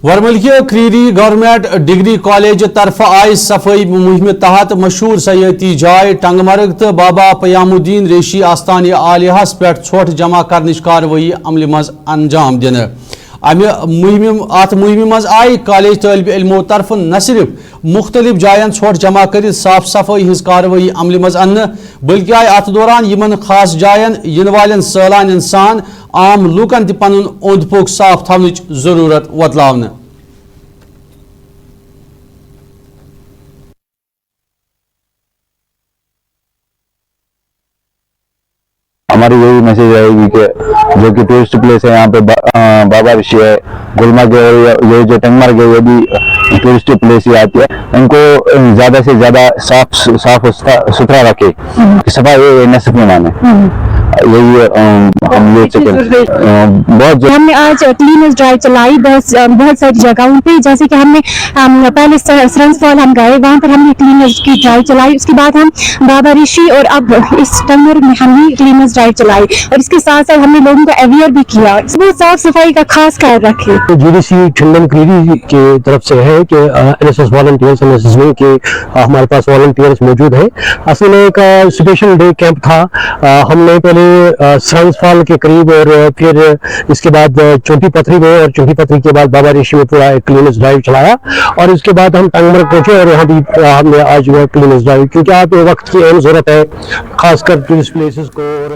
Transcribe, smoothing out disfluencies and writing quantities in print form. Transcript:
ورمل کے کریری government degree college طرف آئی صفائی مہم تحت مشہور سیاحتی جائے ٹنگ مرگ تو بابا پیام الدین ریشی آستان عالیہ پہ ژھوٹ جمع کرنچ کاروی عمل مز انجام دن مہم مز آئی کالج طالب علموں طرف نہ صرف مختلف جائن ژھوٹ جمع کر صاف صفائی ہز کاروی عمل مز ان بلکہ آئی ات دوران یمن خاص جائن ین والن سالان انسان عام لوکن تہ پن اوند پوک صاف تھونچ ضرورت وتلاون. ہماری یہی میسیج رہے گی کہ جو کہ ٹورسٹ پلیس ہے یہاں پہ بابا رشی ہے، گلمرگ ہے، یہ جو ٹنگ مرگ ہے یہ بھی ٹورسٹ پلیس ہی آتی ہے. ان کو زیادہ سے زیادہ صاف ستھرا رکھے. صفائی نصف ایمان ہے. یہی ہم لوگ بہت ہم نے آج کلینرز ڈرائیو چلائی بہت ساری جگہوں پہ. جیسے کہ ہم نے پہلے سرنس فال ہم گئے، وہاں پر ہم نے کلینرز کی ڈرائیو چلائی. اس کے بعد ہم بابا رشی اور اب اس ٹنگر میں ہم نے کلینرز ڈرائیو چلائی اور اس کے ساتھ ساتھ ہم نے لوگوں کو اویئر بھی کیا. بہت صاف صفائی کا خاص خیال رکھے. GDC ٹھنڈن کریری کی طرف سے ہے کہ NSS والنٹیئرس کے ہمارے پاس والنٹیئرس موجود ہیں. اصل میں ایک اسپیشل ڈے کیمپ تھا. ہم نے پہلے سرنس فال کے قریب اور پھر اس کے بعد چونٹی پتھری میں اور چونٹی پتھری کے بعد بابا ریشی میں پورا ایک کلینرز ڈرائیو چلایا اور اس کے بعد ہم ٹنگ مرگ پہنچے اور یہاں بھی ہم نے آج کلینرز ڈرائیو کیونکہ آپ وقت کی اہم ضرورت ہے خاص کر ٹورسٹ پلیسز کو اور